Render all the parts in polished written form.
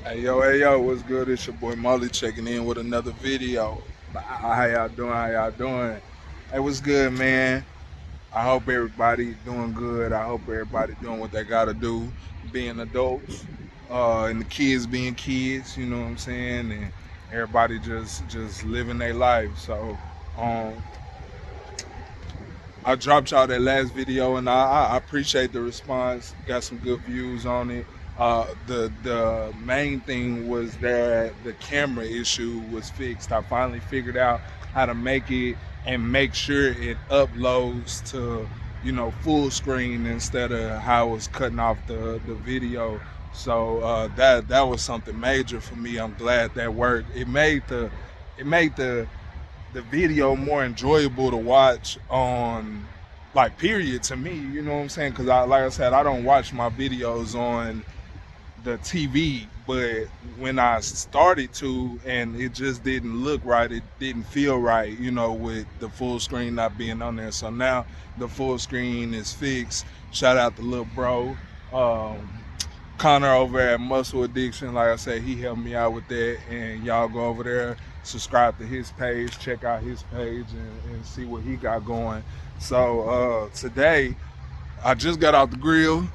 Hey yo, what's good? It's your boy Molly checking in with another video. How y'all doing? How y'all doing? Hey, what's good, man? I hope everybody doing good. I hope everybody doing what they gotta do, being adults, and the kids being kids. You know what I'm saying? And everybody just living their life. So, um, I dropped y'all that last video, and I appreciate the response. Got some good views on it. The main thing was that the camera issue was fixed. I finally figured out how to make it and make sure it uploads to full screen instead of how it was cutting off the video. So that was something major for me. I'm glad that worked. It made the video more enjoyable to watch on, like, period, to me. You know what I'm saying? Because like I said, I don't watch my videos on the TV, but when I started to, and it just didn't look right, it didn't feel right, with the full screen not being on there. So now the full screen is fixed. Shout out to little bro, um, Connor over at Muscle Addiction. Like I said, he helped me out with that, and y'all go over there, subscribe to his page, check out his page, and see what he got going. So today, I just got out the grill,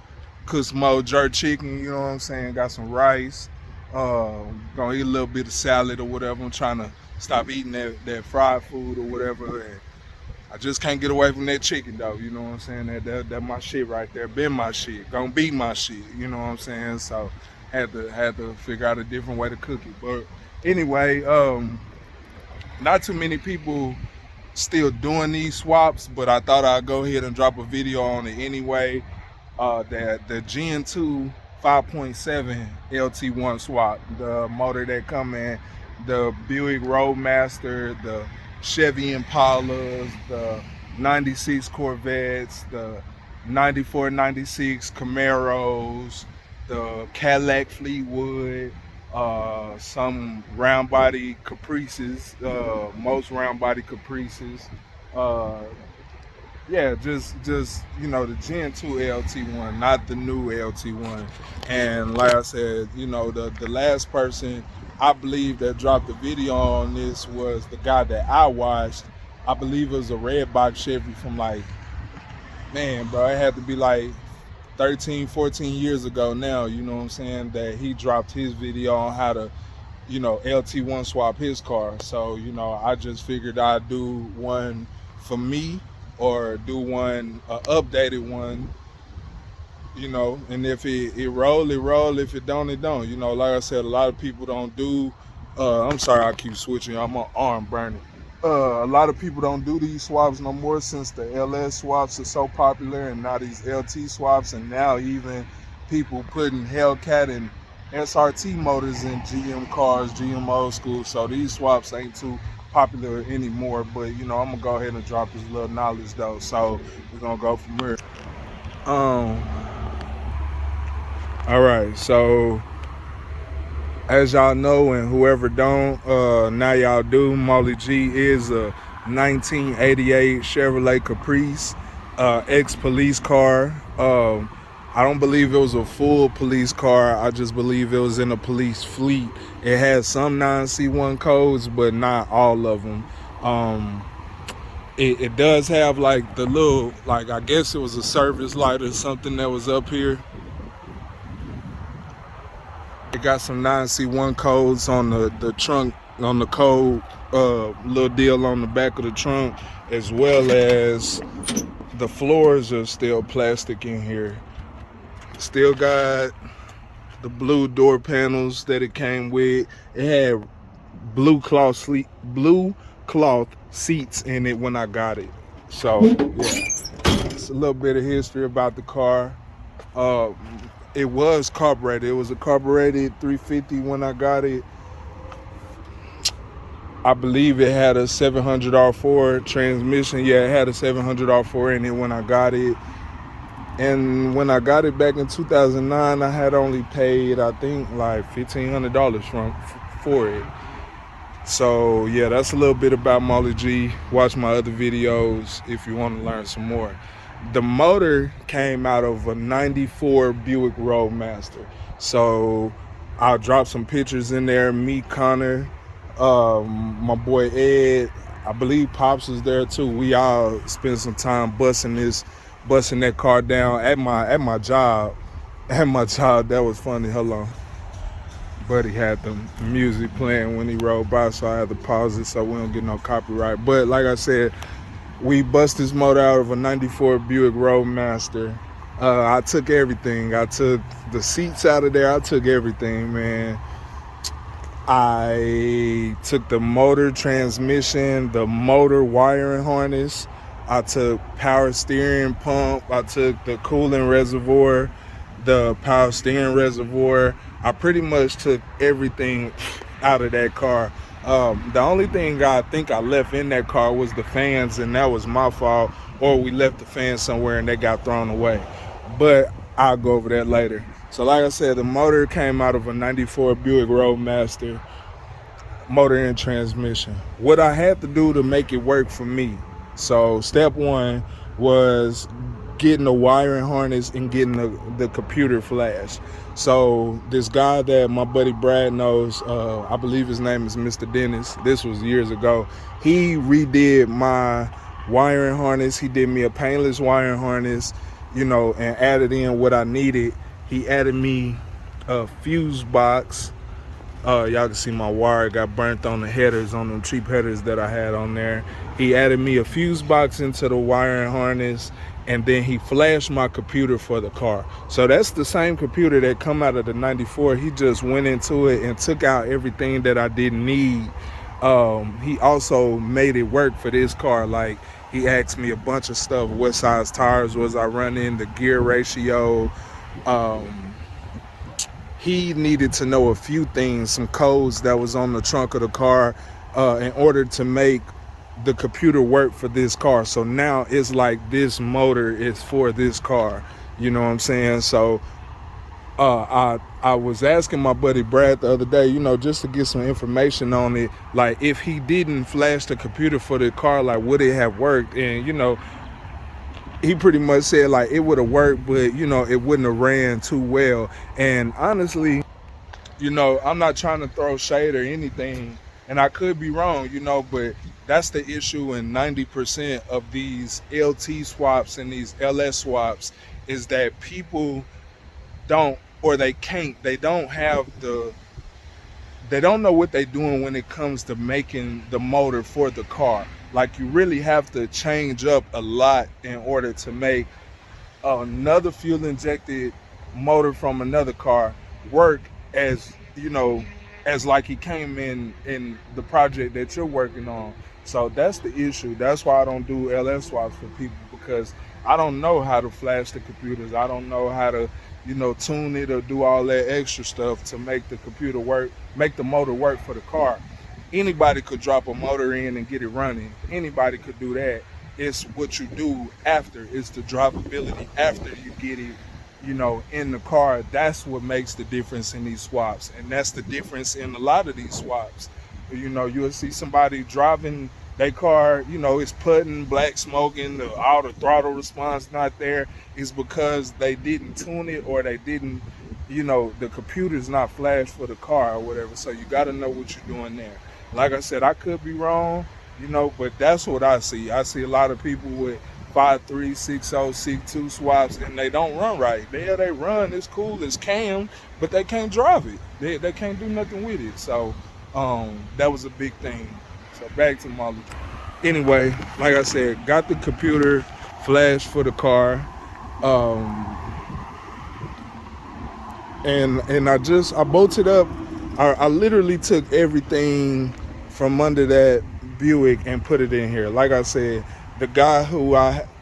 cooked some old jerk chicken, you know what I'm saying, got some rice, gonna eat a little bit of salad or whatever. I'm trying to stop eating that fried food or whatever, and I just can't get away from that chicken though, you know what I'm saying? That my shit right there, been my shit, gonna be my shit, you know what I'm saying? So had to figure out a different way to cook it. But anyway, not too many people still doing these swaps, but I thought I'd go ahead and drop a video on it anyway. That the Gen 2 5.7 LT1 swap, the motor that come in the Buick Roadmaster, the Chevy Impalas, the 96 Corvettes, the 94, 96 Camaros, the Cadillac Fleetwood, some round body Caprices, most round body Caprices. Uh, yeah, just the Gen 2 LT1, not the new LT1. And like I said, the last person I believe that dropped the video on this was the guy that I watched. I believe it was a red box Chevy from, like, man, bro, it had to be like 13, 14 years ago now, you know what I'm saying, that he dropped his video on how to, LT1 swap his car. So, I just figured I'd do one for me, or do one, updated one, and if it roll, it roll. If it don't, it don't. Like I said, a lot of people don't do, I'm sorry, I keep switching. I'm on arm burning. A lot of people don't do these swaps no more since the LS swaps are so popular, and now these LT swaps, and now even people putting Hellcat and SRT motors in GM cars, GM old school. So these swaps ain't too popular anymore. But I'm gonna go ahead and drop this little knowledge though. So we're gonna go from here. Um, all right. So as y'all know, and whoever don't, now y'all do. Molly G is a 1988 Chevrolet Caprice, ex-police car. I don't believe it was a full police car. I just believe it was in a police fleet. It had some 9C1 codes, but not all of them. It does have, like, the little, like, I guess it was a service light or something that was up here. It got some 9C1 codes on the trunk, on the code, little deal on the back of the trunk, as well as the floors are still plastic in here. Still got the blue door panels that it came with. It had blue cloth seats in it when I got it. So yeah, it's a little bit of history about the car. It was carbureted. It was a carbureted 350 when I got it. I believe it had a 700 R4 transmission. Yeah, it had a 700 R4 in it when I got it. And when I got it back in 2009, I had only paid, I think, like $1,500 for it. So yeah, that's a little bit about Molly G. Watch my other videos if you want to learn some more. The motor came out of a 94 Buick Roadmaster. So I'll drop some pictures in there. Me, Connor, my boy Ed, I believe Pops was there too. We all spent some time busting that car down at my job. At my job, that was funny. Hold on. Buddy had the music playing when he rode by, so I had to pause it so we don't get no copyright. But like I said, we bust this motor out of a 94 Buick Roadmaster. I took everything. I took the seats out of there. I took everything, man. I took the motor transmission, the motor wiring harness. I took power steering pump. I took the coolant reservoir, the power steering reservoir. I pretty much took everything out of that car. The only thing I think I left in that car was the fans, and that was my fault, or we left the fans somewhere and they got thrown away. But I'll go over that later. So like I said, the motor came out of a 94 Buick Roadmaster, motor and transmission. What I had to do to make it work for me. So step one was getting the wiring harness and getting the computer flash. So this guy that my buddy Brad knows, I believe his name is Mr. Dennis. This was years ago. He redid my wiring harness. He did me a painless wiring harness, and added in what I needed. He added me a fuse box. Y'all can see my wire got burnt on the headers, on them cheap headers that I had on there. He added me a fuse box into the wiring harness, and then he flashed my computer for the car. So that's the same computer that come out of the 94. He just went into it and took out everything that I didn't need. He also made it work for this car. Like, he asked me a bunch of stuff. What size tires was I running, the gear ratio. He needed to know a few things, some codes that was on the trunk of the car in order to make the computer work for this car. So now it's like this motor is for this car. You know what I'm saying? So I was asking my buddy Brad the other day, just to get some information on it. Like, if he didn't flash the computer for the car, like, would it have worked? And, he pretty much said, like, it would have worked, but, it wouldn't have ran too well. And honestly, I'm not trying to throw shade or anything, and I could be wrong, but that's the issue in 90% of these LT swaps and these LS swaps, is that people don't, or they don't know what they're doing when it comes to making the motor for the car. Like, you really have to change up a lot in order to make another fuel injected motor from another car work as like he came in the project that you're working on. So that's the issue. That's why I don't do LS swaps for people, because I don't know how to flash the computers. I don't know how to tune it or do all that extra stuff to make the computer work, make the motor work for the car. Anybody could drop a motor in and get it running. Anybody could do that. It's what you do after. It's the drivability after you get it, in the car. That's what makes the difference in these swaps. And that's the difference in a lot of these swaps. You'll see somebody driving their car, it's putting, black smoking, all the throttle response not there. It's because they didn't tune it, or they didn't, the computer's not flashed for the car or whatever. So you got to know what you're doing there. Like I said, I could be wrong, but that's what I see. I see a lot of people with 5.3, 6.0, 6.2 swaps, and they don't run right. They run, it's cool, it's cam, but they can't drive it. They can't do nothing with it. So that was a big thing. So back to Molly. Anyway, like I said, got the computer flash for the car. And I bolted up. I literally took everything from under that Buick and put it in here. Like I said, the guy who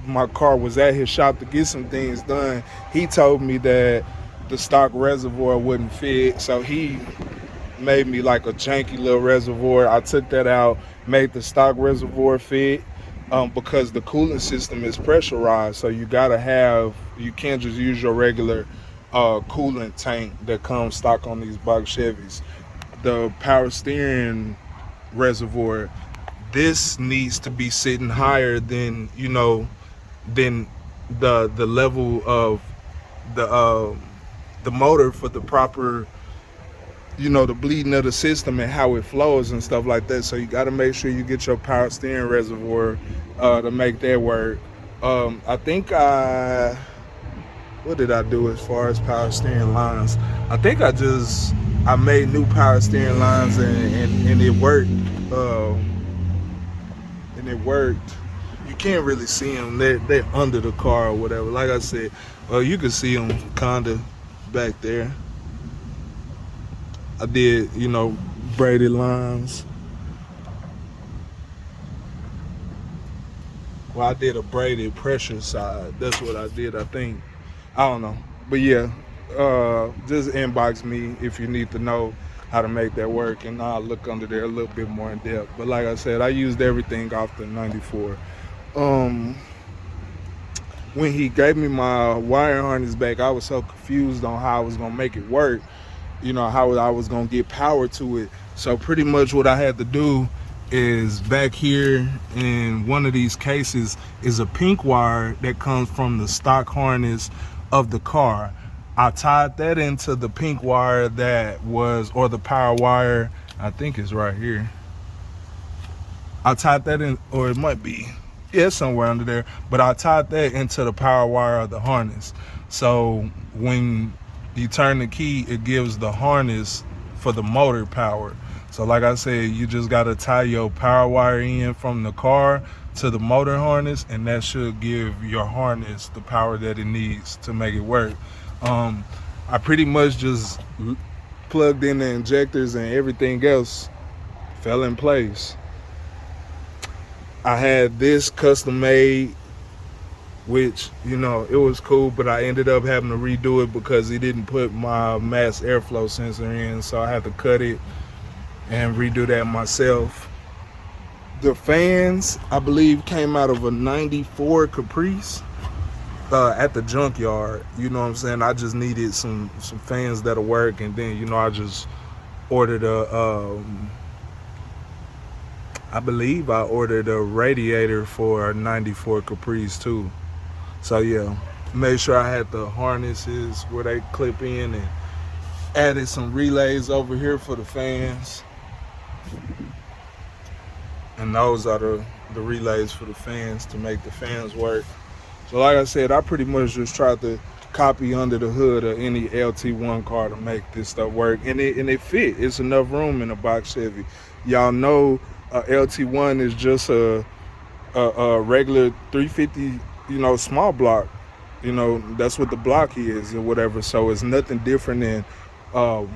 my car was at his shop to get some things done, he told me that the stock reservoir wouldn't fit, so he made me like a janky little reservoir. I took that out, made the stock reservoir fit, because the coolant system is pressurized, so you can't just use your regular coolant tank that comes stock on these box Chevys. The power steering reservoir, this needs to be sitting higher than than the level of the motor for the proper the bleeding of the system and how it flows and stuff like that. So you got to make sure you get your power steering reservoir to make that work. I think what did I do as far as power steering lines? I think I made new power steering lines and it worked. And it worked. You can't really see them. They're under the car or whatever. Like I said, you can see them kinda back there. I did, braided lines. Well, I did a braided pressure side. That's what I did, I think. I don't know. But yeah, just inbox me if you need to know how to make that work, and I'll look under there a little bit more in depth. But like I said, I used everything off the 94. When he gave me my wire harness back, I was so confused on how I was going to make it work, how I was going to get power to it. So pretty much what I had to do is back here in one of these cases is a pink wire that comes from the stock harness of the car. I tied that into the pink wire or the power wire, I think it's right here. I tied that in, or it might be, somewhere under there, but I tied that into the power wire of the harness. So when you turn the key, it gives the harness for the motor power. So like I said, you just got to tie your power wire in from the car to the motor harness, and that should give your harness the power that it needs to make it work. I pretty much just plugged in the injectors and everything else fell in place. I had this custom made, which, it was cool, but I ended up having to redo it because he didn't put my mass airflow sensor in, so I had to cut it and redo that myself. The fans, I believe, came out of a 94 Caprice at the junkyard. You know what I'm saying? I just needed some fans that'll work, and then, I just ordered I believe I ordered a radiator for a 94 Caprice too. So yeah, made sure I had the harnesses where they clip in, and added some relays over here for the fans. And those are the relays for the fans to make the fans work. So like I said, I pretty much just tried to copy under the hood of any LT1 car to make this stuff work. And it fit. It's enough room in a box Chevy. Y'all know LT1 is just a regular 350, small block. That's what the block is or whatever. So it's nothing different than not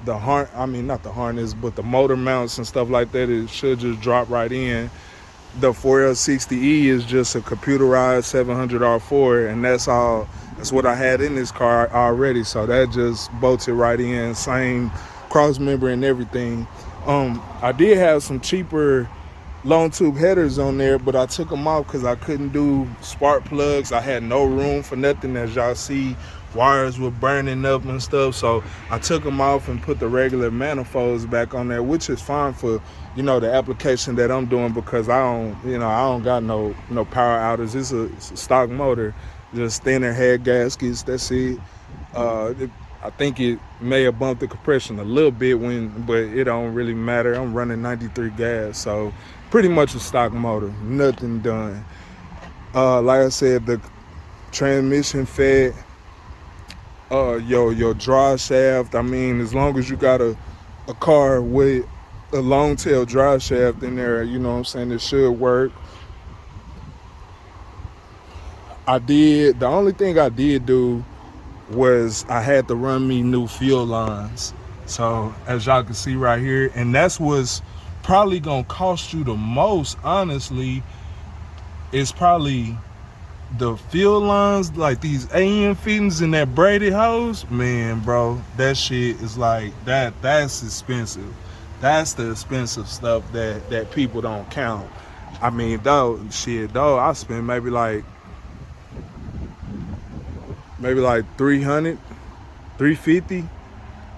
the harness, but the motor mounts and stuff like that. It should just drop right in. The 4L60E is just a computerized 700R4, and that's all. That's what I had in this car already. So that just bolts it right in, same cross member and everything. I did have some cheaper long tube headers on there, but I took them off because I couldn't do spark plugs. I had no room for nothing. As y'all see, wires were burning up and stuff. So I took them off and put the regular manifolds back on there, which is fine for, the application that I'm doing, because I don't got no power outers. It's a stock motor, just thinner head gaskets. That's it. I think it may have bumped the compression a little bit but it don't really matter. I'm running 93 gas, so pretty much a stock motor, nothing done. Like I said, the transmission fed, your drive shaft. I mean, as long as you got a car with a long tail drive shaft in there, it should work. The only thing I did do was I had to run me new fuel lines. So as y'all can see right here, and that's what's probably gonna cost you the most, honestly, is probably the fuel lines, like these AN fittings and that braided hose. Man, bro, that shit is like that's expensive. That's the expensive stuff that people don't count. I mean, I spent maybe like 300, 350,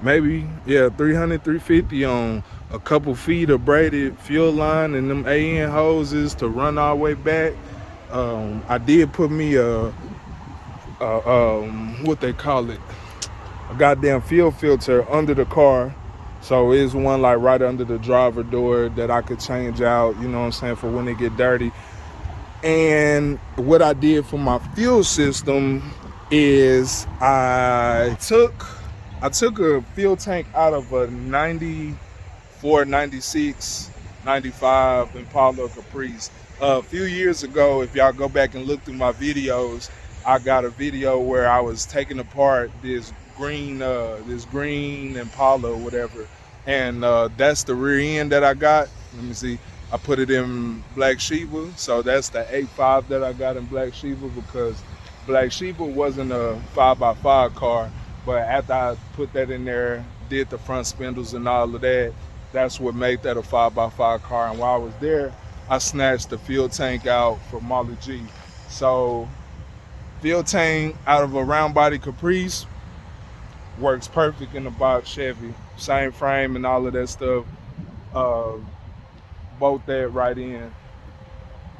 maybe, 300, 350 on a couple feet of braided fuel line and them AN hoses to run all the way back. I did put me what they call it, a goddamn fuel filter under the car. So it's one like right under the driver door that I could change out, you know what I'm saying, for when it get dirty. And what I did for my fuel system is I took a fuel tank out of a 94, 96, 95 Impala Caprice. A few years ago, if y'all go back and look through my videos, I got a video where I was taking apart this green Impala or whatever, and that's the rear end that I got. Let me see. I put it in Black Sheba, so that's the 8.5 that I got in Black Sheba, because Black Sheba wasn't a 5x5 car, but after I put that in there, did the front spindles and all of that, that's what made that a 5x5 car. And while I was there, I snatched the fuel tank out for Molly G. So fuel tank out of a round body Caprice works perfect in a box Chevy, same frame and all of that stuff. Bolt that right in.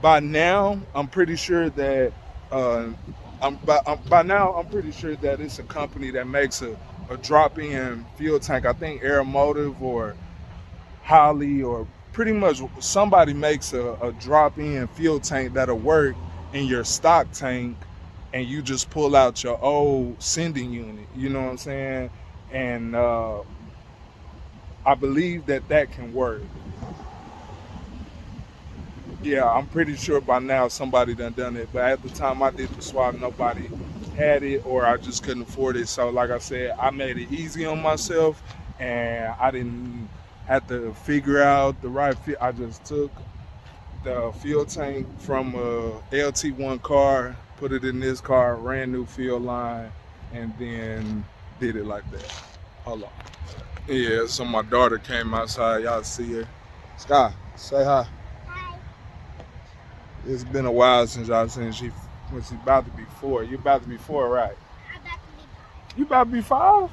By now, I'm pretty sure that I'm pretty sure that it's a company that makes a drop-in fuel tank. I think Aeromotive or Holly, or pretty much somebody makes a drop-in fuel tank that'll work in your stock tank, and you just pull out your old sending unit. You know what I'm saying? And I believe that can work. Yeah, I'm pretty sure by now somebody done it. But at the time I did the swap, nobody had it, or I just couldn't afford it. So like I said, I made it easy on myself, and I didn't have to figure out the right fit. I just took the fuel tank from a LT1 car, put it in this car, ran new fuel line, and then did it like that. Hold on. Yeah, so my daughter came outside. Y'all see her. Sky, say hi. It's been a while since y'all seen when she's about to be 4. You about to be 4, right? I'm about to be 5. You about to be 5?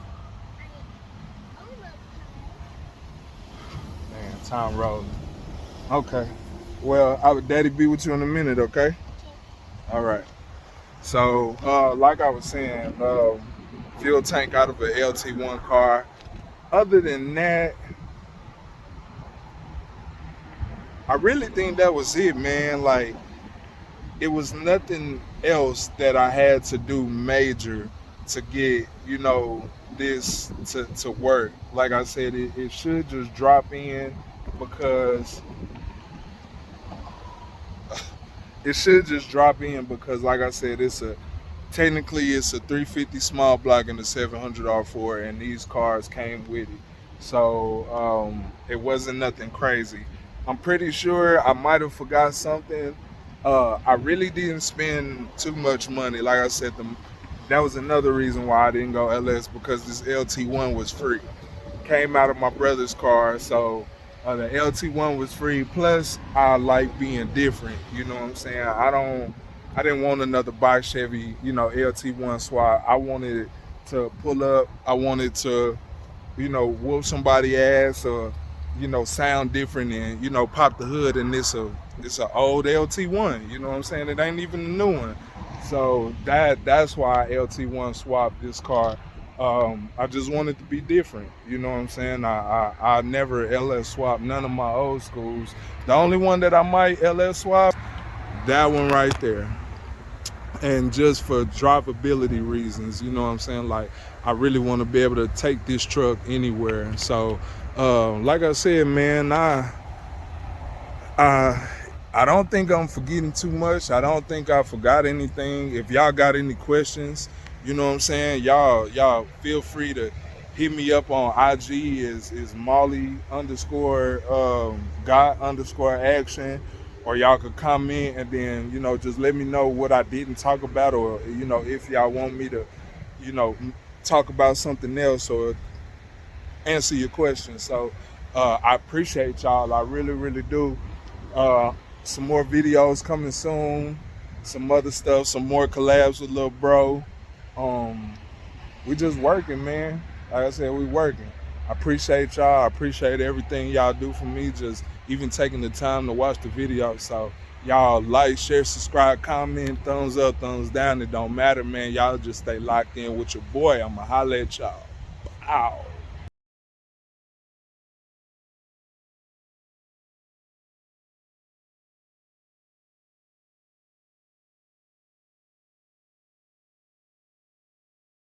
Man, time rolling. Okay. Well, I would daddy be with you in a minute, okay? All right. So, like I was saying, fuel tank out of an LT1 car. Other than that, I really think that was it, man. Like, it was nothing else that I had to do major to get, this to work. Like I said, it should just drop in, because like I said, technically it's a 350 small block and a 700 R4, and these cars came with it. So it wasn't nothing crazy. I'm pretty sure I might have forgot something. I really didn't spend too much money. Like I said, that was another reason why I didn't go LS, because this LT1 was free. Came out of my brother's car, so the LT1 was free. Plus, I like being different. You know what I'm saying? I didn't want another box Chevy, LT1 swap. I wanted to pull up. I wanted to, whoop somebody's ass, or sound different, and pop the hood, and it's a old LT1. You know what I'm saying? It ain't even a new one. So that's why I LT1 swapped this car. I just wanted to be different. You know what I'm saying? I never LS swapped none of my old schools. The only one that I might LS swap, that one right there. And just for drivability reasons, you know what I'm saying? Like, I really want to be able to take this truck anywhere. So, like I said, man, I don't think I'm forgetting too much. I don't think I forgot anything. If y'all got any questions, you know what I'm saying, y'all feel free to hit me up on IG. is Molly _God_action, or y'all could comment, and then just let me know what I didn't talk about, or if y'all want me to talk about something else, or answer your questions. So I appreciate y'all. I really, really do. Some more videos coming soon. Some other stuff. Some more collabs with Lil Bro. We just working, man. Like I said, we working. I appreciate y'all. I appreciate everything y'all do for me, just even taking the time to watch the video. So y'all like, share, subscribe, comment, thumbs up, thumbs down. It don't matter, man. Y'all just stay locked in with your boy. I'ma holla at y'all. Pow.